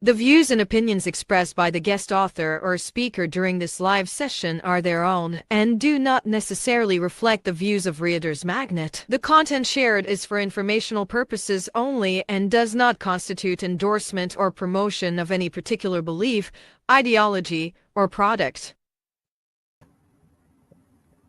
The views and opinions expressed by the guest author or speaker during this live session are their own and do not necessarily reflect the views of Reader's Magnet. The content shared is for informational purposes only and does not constitute endorsement or promotion of any particular belief, ideology, or product.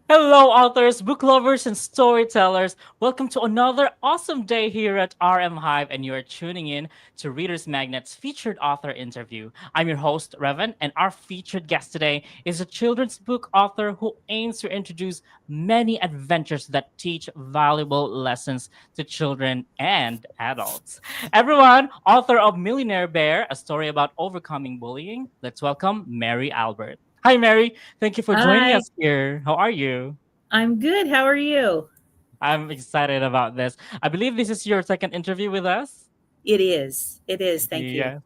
Hello, authors, book lovers, and storytellers. Welcome to another awesome day here at RM Hive, and you are tuning in to Reader's Magnet's featured author interview. I'm your host, Revan, and our featured guest today is a children's book author who aims to introduce many adventures that teach valuable lessons to children and adults. Everyone, author of Millionaire Bear, a story about overcoming bullying. Let's welcome Mary Albert. Hi, Mary. Thank you for joining Hi, us here. How are you? I'm good. How are you? I'm excited about this. I believe this is your second interview with us. It is. It is. Thank you. Yeah.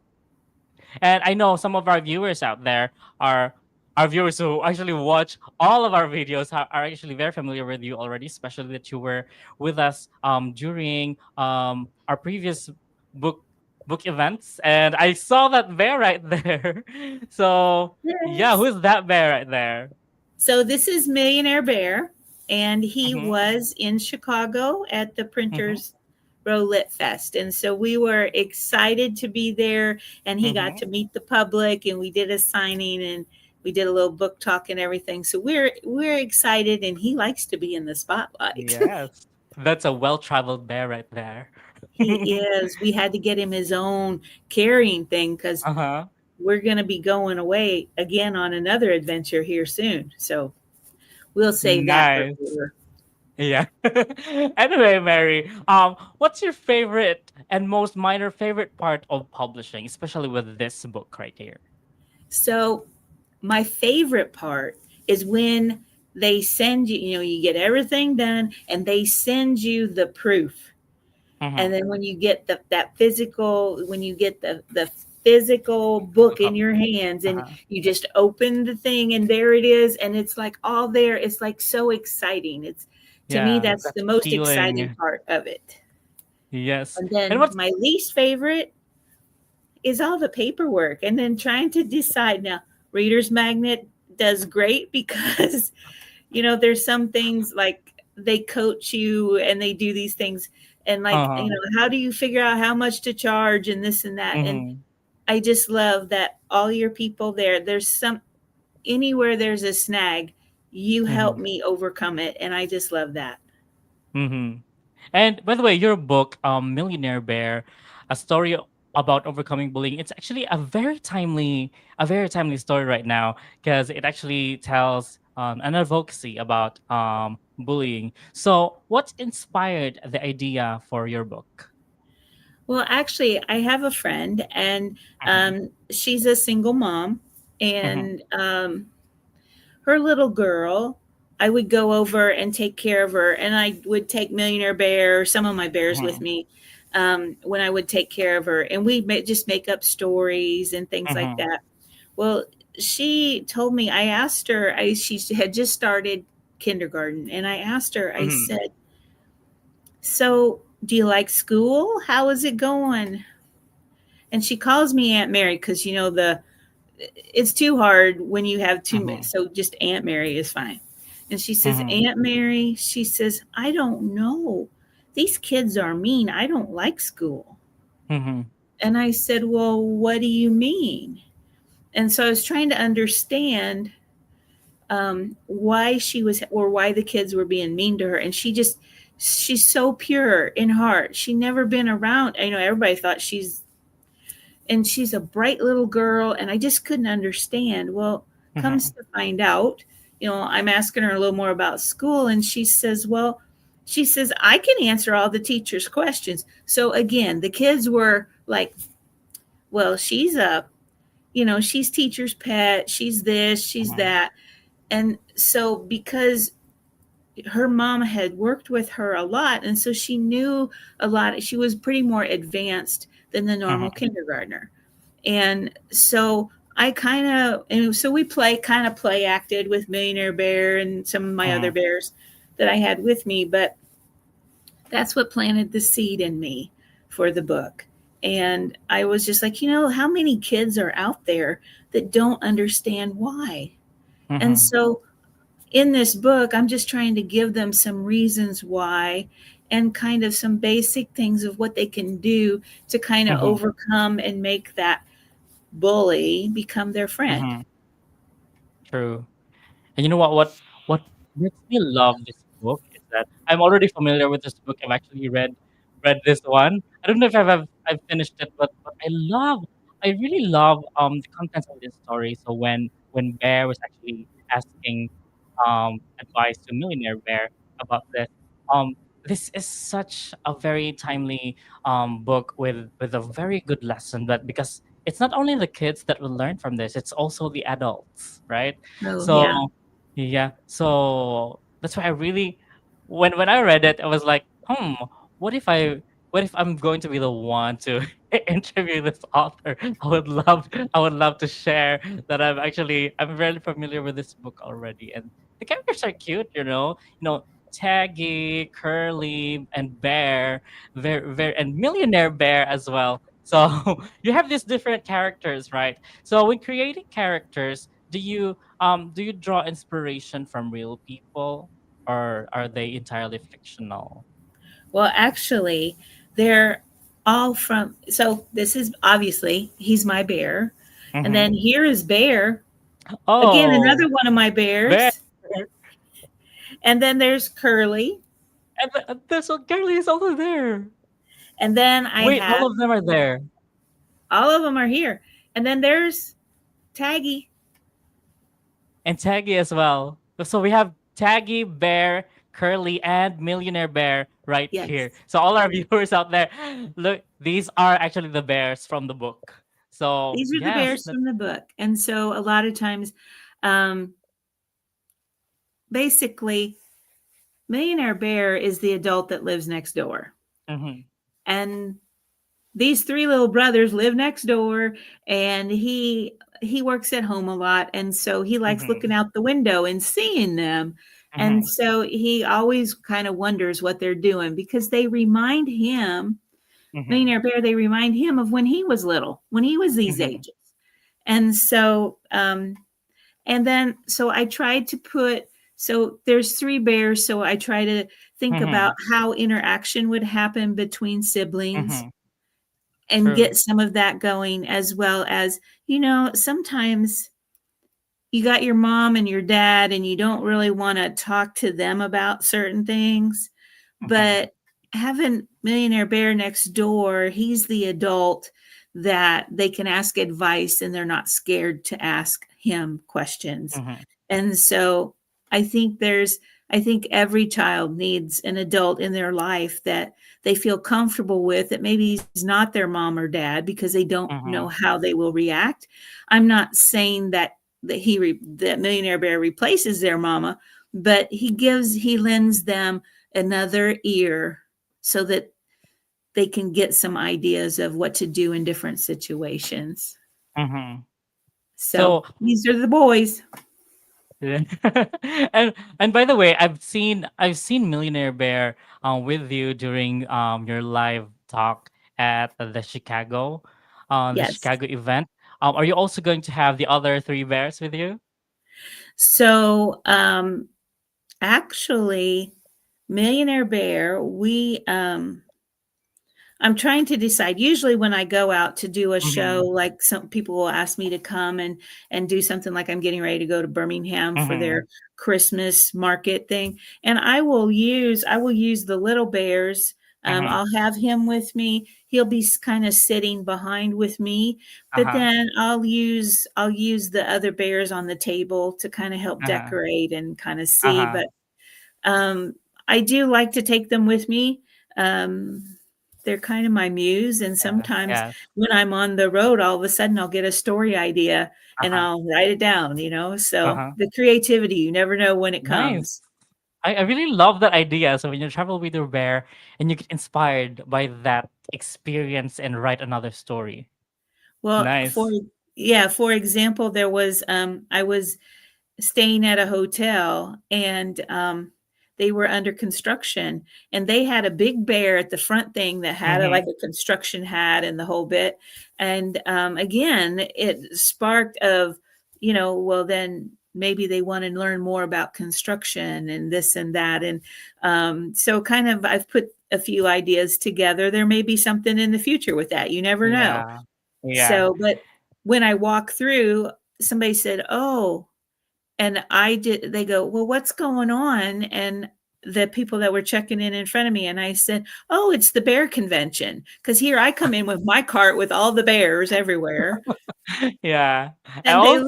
And I know some of our viewers out there are our viewers who actually watch all of our videos are actually very familiar with you already, especially that you were with us during our previous book book events. And I saw that bear right there. So yeah, Yes. who's that bear right there? So this is Millionaire Bear, and he Mm-hmm. was in Chicago at the Mm-hmm. Printers Row Lit Fest. And so we were excited to be there, and he got Mm-hmm. to meet the public, and we did a signing, and we did a little book talk and everything. So we're excited, and he likes to be in the spotlight. Yes. That's a well-traveled bear right there. He is. We had to get him his own carrying thing because Uh-huh. we're going to be going away again on another adventure here soon. So we'll save that for Nice. later. Yeah. Anyway, Mary, what's your favorite and most minor favorite part of publishing, especially with this book right here? So my favorite part is when they send you, you get everything done and they send you the proof. Mm-hmm. And then when you get that physical, when you get the physical book in Copy. your hands and Uh-huh. you just open the thing and there it is and it's like all there, it's like so exciting. It's to me Yeah, that's that the most exciting feeling. part of it. Yes. And And then what's my least favorite is all the paperwork and then trying to decide now. Reader's Magnet does great because there's some things like they coach you and they do these things and like, uh-huh. how do you figure out how much to charge and this and that? And Mm-hmm. I just love that all your people there's some anywhere there's a snag, you help Mm-hmm. me overcome it. And I just love that. Mm-hmm. And by the way, your book, Millionaire Bear, a story about overcoming bullying, it's actually a very timely story right now because it actually tells an advocacy about bullying. So, what inspired the idea for your book? Well, actually, I have a friend and Mm-hmm. she's a single mom Mm-hmm. and her little girl, I would go over and take care of her, and I would take Millionaire Bear, or some of my bears with Mm-hmm. me when I would take care of her, and we'd just make up stories and things like Mm-hmm. that. Well, she told me, I asked her, she had just started kindergarten, and I asked her, I Mm-hmm. said, so do you like school? How is it going? And she calls me Aunt Mary because, it's too hard when you have too many. Mm-hmm. So just Aunt Mary is fine. And she says, Mm-hmm. Aunt Mary, she says, I don't know. These kids are mean. I don't like school. Mm-hmm. And I said, well, what do you mean? And so I was trying to understand why she was, or why the kids were being mean to her. And she's so pure in heart. She never been around. Everybody thought she's a bright little girl and I just couldn't understand. Well, Mm-hmm. comes to find out, I'm asking her a little more about school and she says I can answer all the teachers questions. So again, the kids were like, well, she's teacher's pet, she's this, she's Mm-hmm. that. And so because her mom had worked with her a lot and so she knew a lot, she was pretty more advanced than the normal Mm-hmm. kindergartner. And so we play acted with Millionaire Bear and some of my other Mm-hmm. bears that I had with me, but that's what planted the seed in me for the book. And I was just like, how many kids are out there that don't understand why? And Mm-hmm. so in this book, I'm just trying to give them some reasons why and kind of some basic things of what they can do to kind of Mm-hmm. overcome and make that bully become their friend. Mm-hmm. True. And you know what makes me love this book is that I'm already familiar with this book. I've actually read this one. I don't know if I've finished it, but I really love the contents of this story. So when Bear was actually asking advice to Millionaire Bear about this, um this is such a very timely book with a very good lesson, but because it's not only the kids that will learn from this, it's also the adults, right? Oh, So yeah. yeah. So that's why I really when I read it, I was like, what if I what if I'm going to be the one to interview this author? I would love to share that I'm very familiar with this book already. And the characters are cute, you know. Taggy, Curly, and Bear, and Millionaire Bear as well. So you have these different characters, right? So when creating characters, do you draw inspiration from real people, or are they entirely fictional? Well, actually, they're all from. So this is obviously he's my bear, and Mm-hmm. then here is Bear again, Oh, another one of my Bear. bears, and then there's Curly, And there's a Curly is also there. and then I Wait, have all of them are there. all of them are here, and then there's Taggy. And Taggy as well. So we have Taggy, Bear, Curly, and Millionaire Bear right here. Yes, So all our viewers out there, look, these are actually the bears from the book. So these are the yes, bears that, from the book, and so a lot of times, um, basically, Millionaire Bear is the adult that lives next door, mm-hmm, and these three little brothers live next door, and he works at home a lot, and so he likes mm-hmm, looking out the window and seeing them, and mm-hmm, so he always kind of wonders what they're doing because they remind him, mm-hmm, Millionaire Bear, they remind him of when he was little, when he was these mm-hmm, ages. And so and then so I tried to put, so there's three bears, so I try to think mm-hmm, about how interaction would happen between siblings mm-hmm. and True. get some of that going, as well as, sometimes you got your mom and your dad and you don't really want to talk to them about certain things, Mhm, but having Millionaire Bear next door, he's the adult that they can ask advice and they're not scared to ask him questions. mhm, And so I think I think every child needs an adult in their life that they feel comfortable with, that maybe is not their mom or dad because they don't know mhm, how they will react. I'm not saying that Millionaire Bear replaces their mama, but he lends them another ear so that they can get some ideas of what to do in different situations. mhm. So So, these are the boys. yeah. and and by the way, I've seen Millionaire Bear with you during your live talk at the Yes. Chicago event. Are you also going to have the other three bears with you? So actually, Millionaire Bear, I'm trying to decide. Usually, when I go out to do a show, Mhm, like some people will ask me to come and do something, like I'm getting ready to go to Birmingham for their mhm, Christmas market thing, and I will use the little bears. mhm. I'll have him with me. He'll be kind of sitting behind with me, but Uh-huh. then I'll use the other bears on the table to kind of help Uh-huh. decorate and kind of see. Uh-huh. But um, I do like to take them with me. Um, they're kind of my muse, and Yes, sometimes yes. when I'm on the road, all of a sudden I'll get a story idea and Uh-huh. I'll write it down. So Uh-huh. the creativity, you never know when it Nice. comes. I really love that idea. So when you travel with your bear and you get inspired by that experience and write another story. Well, Nice. for example, I was staying at a hotel, and they were under construction, and they had a big bear at the front thing that had like Mm-hmm. a construction hat and the whole bit. And again, it sparked of, well, then maybe they want to learn more about construction and this and that. And so kind of I've put a few ideas together. There may be something in the future with that. You never know. Yeah. Yeah. So, but when I walk through, somebody said, "Oh," and they go, "Well, what's going on?" And the people that were checking in front of me, and I said, "Oh, it's the bear convention." Because here I come in with my cart with all the bears everywhere, Yeah. And and they also,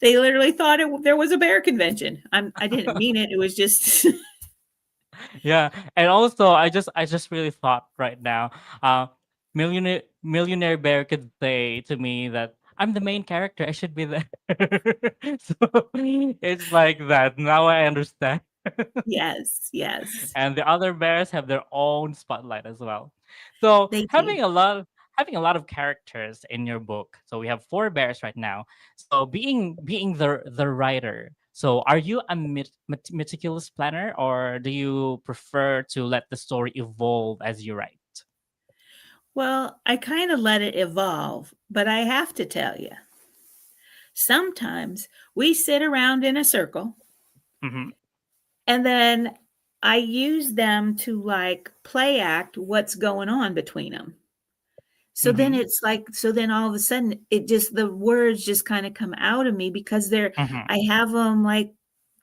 literally, thought there was a bear convention. I didn't mean it. It was just yeah, and also I just really thought right now, Millionaire Bear could say to me that I'm the main character. I should be there. So it's like that. Now I understand. yes, yes, And the other bears have their own spotlight as well. So they do. having a lot of characters in your book. So we have four bears right now. So being the writer. So are you a meticulous planner, or do you prefer to let the story evolve as you write? Well, I kind of let it evolve, but I have to tell you, sometimes we sit around in a circle. Mm-hmm. And then I use them to like play act what's going on between them. So then Mm-hmm. it's like, so then all of a sudden the words just kind of come out of me because Mm-hmm. I have them like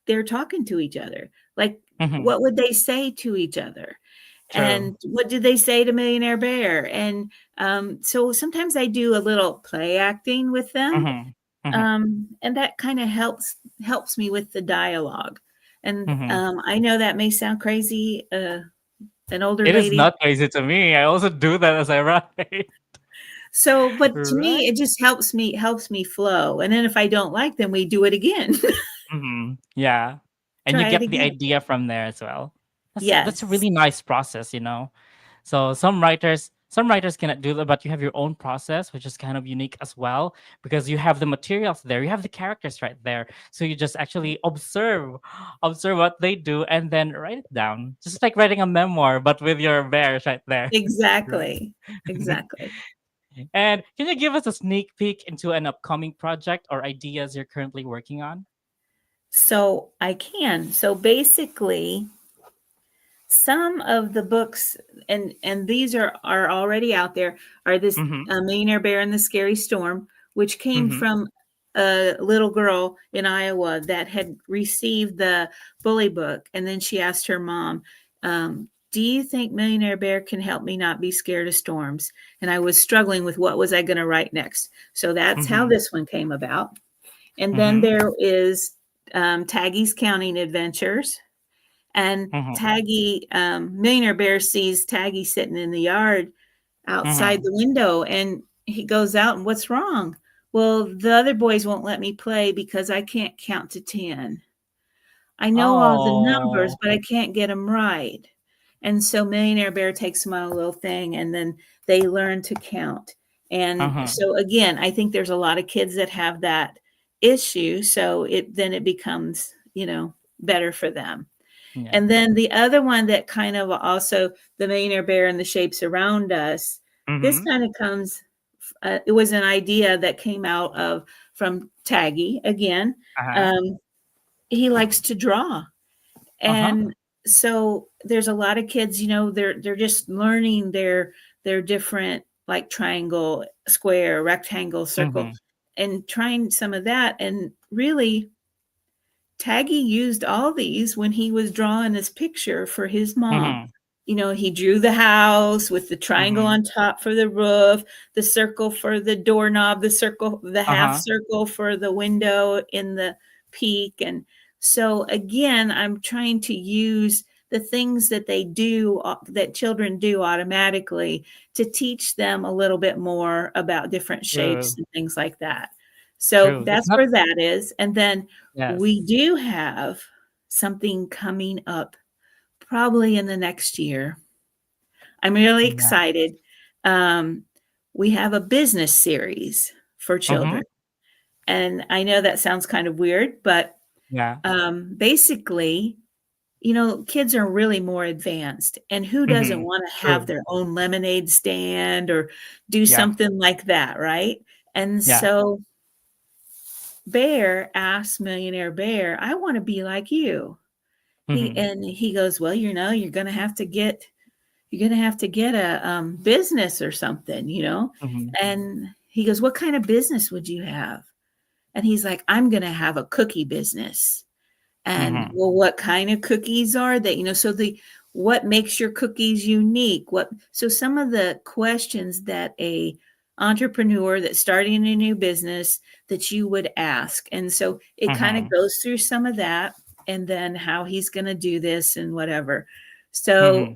they're talking to each other. Like, Mm-hmm. what would they say to each other? True. And what did they say to Millionaire Bear? And so sometimes I do a little play acting with them, Mm-hmm. Mm-hmm. and that kind of helps me with the dialogue. And Mm-hmm. I know that may sound crazy, an older It is lady. not crazy to me. I also do that as I write. So, but to me, Right. it just helps me flow. And then if I don't like them, we do it again. Yeah. And you Try it get the again. idea from there as well. That's a Yes, really nice process. So some writers cannot do that, but you have your own process, which is kind of unique as well, because you have the materials there, you have the characters right there. So you just actually observe what they do and then write it down. Just like writing a memoir, but with your bears right there. Right. exactly, exactly. And can you give us a sneak peek into an upcoming project or ideas you're currently working on? So I can. So basically, some of the books, and these are already out there, are this Mm-hmm. Millionaire Bear and the Scary Storm, which came Mm-hmm. from a little girl in Iowa that had received the bully book, and then she asked her mom, do you think Millionaire Bear can help me not be scared of storms? And I was struggling with what was I going to write next. So that's how Mm-hmm. this one came about. And then Mm-hmm. there is Taggy's Counting Adventures. And Mm-hmm. Taggy, Millionaire Bear sees Taggy sitting in the yard outside Mm-hmm. the window, and he goes out and, what's wrong? Well, the other boys won't let me play because I can't count to 10. I know all the numbers, Oh. but I can't get them right. And so Millionaire Bear takes them on a little thing, and then they learn to count. And Uh-huh. so again, I think there's a lot of kids that have that issue. So it becomes, better for them. Yeah. And then the other one that kind of also, the Millionaire Bear and the Shapes Around Us, this Mm-hmm. kind of comes, it was an idea that came out of from Taggy again. Uh-huh. Um, he likes to draw. Uh-huh. And so there's a lot of kids, they're just learning their different, like, triangle, square, rectangle, circle, Mm-hmm. and trying some of that. And really, Taggy used all these when he was drawing this picture for his mom. Mm-hmm. He drew the house with the triangle Mm-hmm. on top for the roof, the circle for the doorknob, the circle, the half Uh-huh. circle for the window in the peak. And so again, I'm trying to use the things that they do, that children do automatically, to teach them a little bit more about different shapes True. and things like that. So True. It's that's not. where that is. And then we Yes. do have something coming up probably in the next year. I'm really Yeah. excited. Um, we have a business series for Mm-hmm. children. And I know that sounds kind of weird, but Yeah. basically, kids are really more advanced. And who doesn't Mm-hmm. want to have True. their own lemonade stand or do Yeah. something like that, right? And Yeah. so Bear asks Millionaire Bear, I want to be like you. He Mm-hmm. and he goes, well, you're gonna have to get a business or something, Mm-hmm. And he goes, what kind of business would you have? And he's like, I'm gonna have a cookie business. And Mm-hmm. well, what kind of cookies are they? So the what makes your cookies unique? So some of the questions that a entrepreneur that's starting a new business that you would ask. And so it kind of Mm-hmm. goes through some of that and then how he's going to do this and whatever. So Mm-hmm.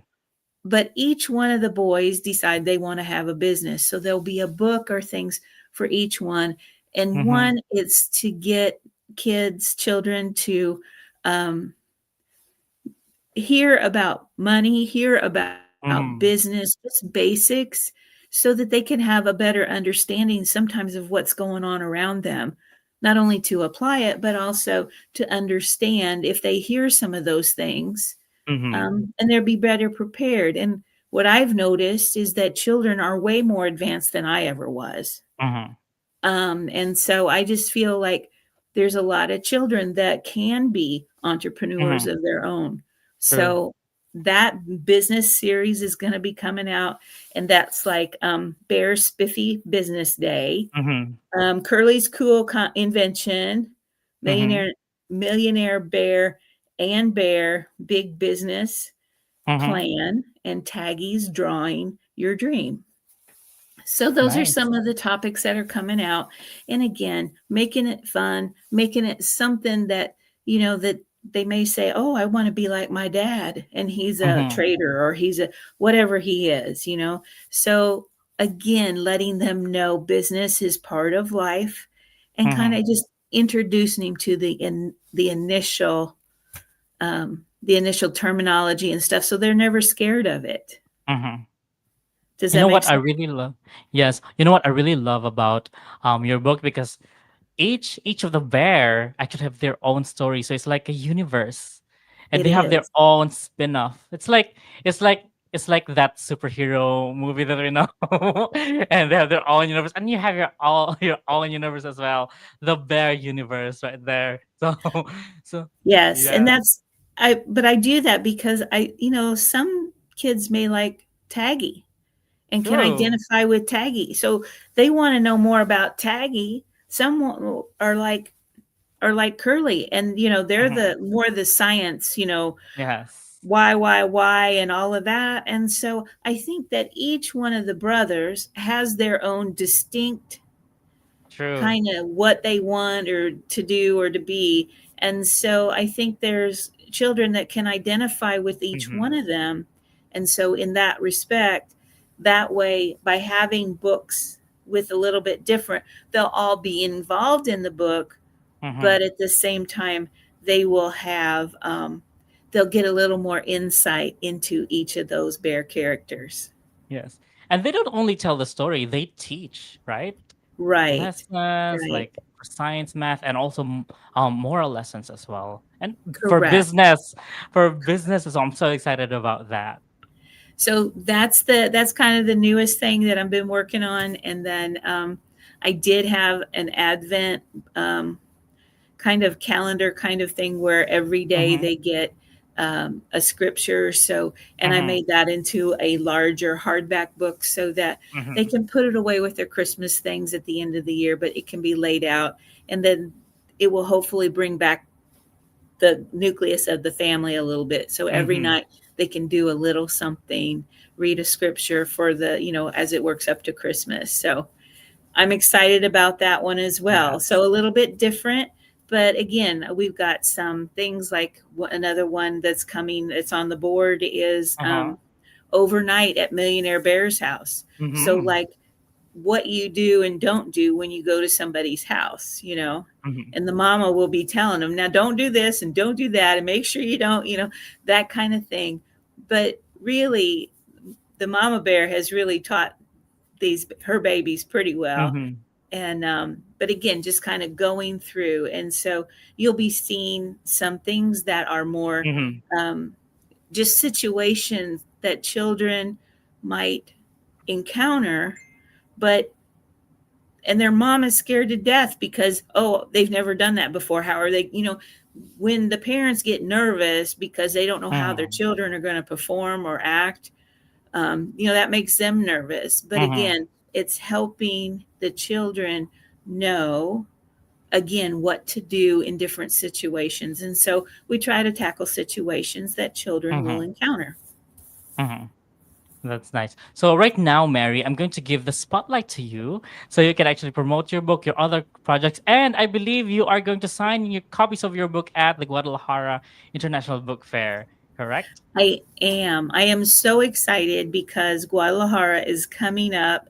but each one of the boys decide they want to have a business. So there'll be a book or things for each one. And Mm-hmm. one is to get children to um, hear about money, hear about Mm-hmm. business, just basics, so that they can have a better understanding sometimes of what's going on around them, not only to apply it, but also to understand if they hear some of those things, Mm-hmm. and they'll be better prepared. And what I've noticed is that children are way more advanced than I ever was. Mm-hmm. And so I just feel like there's a lot of children that can be entrepreneurs Mm-hmm. of their own. True. So that business series is going to be coming out, and that's like Bear Spiffy Business Day, Mm-hmm. Curly's Cool Invention, Mm-hmm. Millionaire Bear and Bear Big Business Mm-hmm. Plan, and Taggy's Drawing Your Dream. So those are Nice. some of the topics that are coming out. And again, making it fun, making it something that, that they may say, oh, I want to be like my dad. And he's a Mm-hmm. trader or he's a whatever he is. So again, letting them know business is part of life and kind Mm-hmm. of just introducing him to the initial terminology and stuff. So they're never scared of it. Mm-hmm. Does You that know make what I sense? really love? Yes, you know what I really love about your book, because each of the bear actually have their own story, so it's like a universe, and It they have their is. own spin-off. It's like it's like that superhero movie that we know, and they have their own universe, and you have your own universe as well, the bear universe right there. So so Yes, and yes, I do that because some kids may like Taggy and can true. identify with Taggy. So they want to know more about Taggy. Some are like Curly, and they're Hmm. the more the science, Yes, why and all of that. And so I think that each one of the brothers has their own distinct true. kind of what they want or to do or to be. And so I think there's children that can identify with each Hmm. one of them. And so, in that respect, that way, by having books with a little bit different, they'll all be involved in the book, Hmm. but at the same time, they will have, they'll get a little more insight into each of those bear characters. Yes, and they don't only tell the story; they teach, right? Right, Lessons right, like for science, math, and also moral lessons as well. And correct. for business, so I'm so excited about that. So that's kind of the newest thing that I've been working on. And then I did have an Advent kind of calendar kind of thing where every day Mm-hmm. they get a scripture. So, and I Mm-hmm. made that into a larger hardback book so that they Mm-hmm. can put it away with their Christmas things at the end of the year, but it can be laid out, and then it will hopefully bring back the nucleus of the family a little bit. So every Mm-hmm. night they can do a little something, read a scripture for as it works up to Christmas. So I'm excited about that one as well. Yes. So a little bit different. But again, we've got some things like another one that's coming, that's on the board is Uh-huh. overnight at Millionaire Bear's house. So, Mm-hmm. like, what you do and don't do when you go to somebody's house, Mm-hmm. and the mama will be telling them, now don't do this and don't do that and make sure you don't, that kind of thing. But really, the mama bear has really taught her babies pretty well. Mm-hmm. and but again, just kind of going through, and so you'll be seeing some things that are more Mm-hmm. um, just situations that children might encounter, but and their mom is scared to death because, oh, they've never done that before. How are they, when the parents get nervous because they don't know how their Mm-hmm. children are going to perform or act, that makes them nervous. But Mm-hmm. again, it's helping the children know, again, what to do in different situations. And so we try to tackle situations that children will Mm-hmm. encounter. Mm-hmm. That's nice. So right now, Mary, I'm going to give the spotlight to you so you can actually promote your book, your other projects, and I believe you are going to sign your copies of your book at the Guadalajara International Book Fair, correct? I am. I am so excited because Guadalajara is coming up,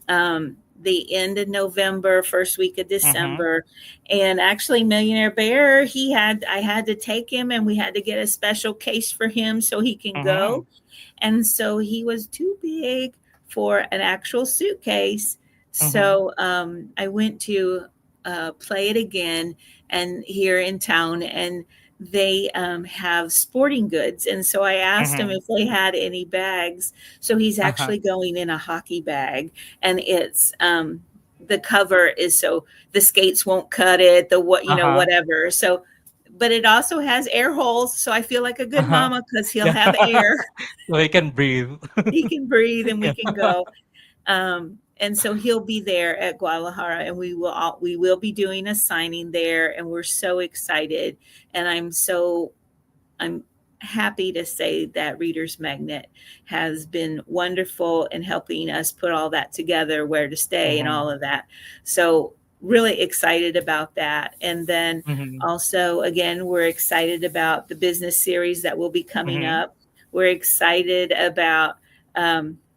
the end of November, first week of Mm-hmm. December. And actually, Millionaire Bear, I had to take him and we had to get a special case for him so he can Mm-hmm. go. And so he was too big for an actual suitcase. Mm-hmm. So I went to play it again and here in town, and they have sporting goods. And so I asked him Mm-hmm. if they had any bags. So he's Uh-huh. actually going in a hockey bag, and it's the cover is so the skates won't cut it, the what Uh-huh. whatever. So, but it also has air holes, so I feel like a good Uh-huh. mama because he'll Yeah. have air. So he can breathe. He can breathe and we Yeah. can go. And so he'll be there at Guadalajara, and we will be doing a signing there, and we're so excited. And I'm happy to say that Reader's Magnet has been wonderful in helping us put all that together, where to stay and Mm-hmm. all of that. So really excited about that. And then Mm-hmm. also, again, we're excited about the business series that will be coming Mm-hmm. up. We're excited about,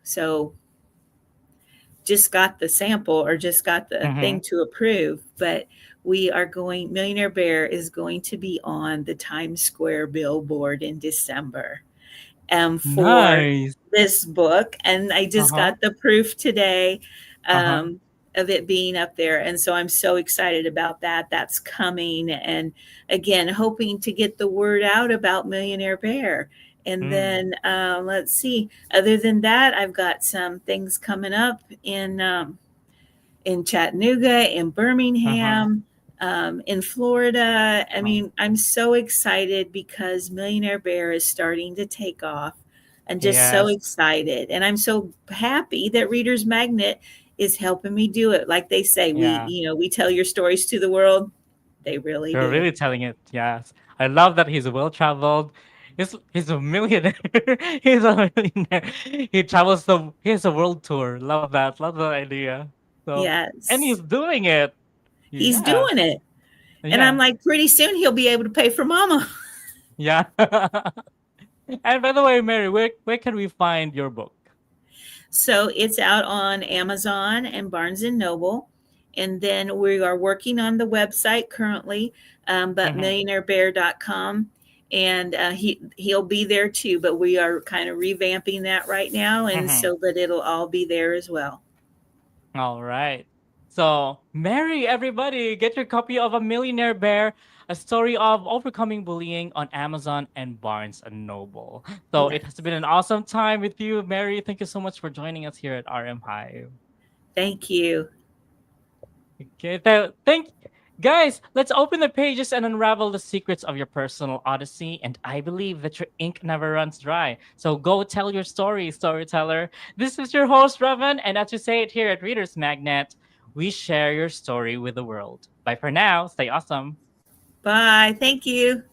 so just got the sample or just got the Mm-hmm. thing to approve, but Millionaire Bear is going to be on the Times Square billboard in December for Nice. this book. And I just Uh-huh. got the proof today Uh-huh. of it being up there. And so I'm so excited about that. That's coming. And again, hoping to get the word out about Millionaire Bear. And Mm. then let's see. Other than that, I've got some things coming up in Chattanooga, in Uh-huh. Birmingham, in Florida. I Uh-huh. mean, I'm so excited because Millionaire Bear is starting to take off. I'm just so Yes. excited. And I'm so happy that Reader's Magnet is helping me do it. Like they say, Yeah. we tell your stories to the world. They really You're do. really telling it. Yes. I love that he's well traveled. He's a millionaire. He's a millionaire. He has a world tour. Love that. Love that idea. So and he's Yes, doing it. he's Yes. doing it. And I'm Yeah. like, pretty soon he'll be able to pay for mama. Yeah. And by the way, Mary, where can we find your book? So it's out on Amazon and Barnes and Noble. And then we are working on the website currently, but Mm-hmm. millionairebear.com. And he'll be there too, but we are kind of revamping that right now. And Mm-hmm. so, but it'll all be there as well. All right. So, Mary, everybody, get your copy of A Millionaire Bear, a story of overcoming bullying on Amazon and Barnes and Noble. So, it has Yes. been an awesome time with you, Mary. Thank you so much for joining us here at RM Hive. Thank you. Okay, thank guys. Let's open the pages and unravel the secrets of your personal odyssey. And I believe that your ink never runs dry. So go tell your story, storyteller. This is your host, Revan, and as we say it here at Readers Magnet, we share your story with the world. Bye for now. Stay awesome. Bye. Thank you.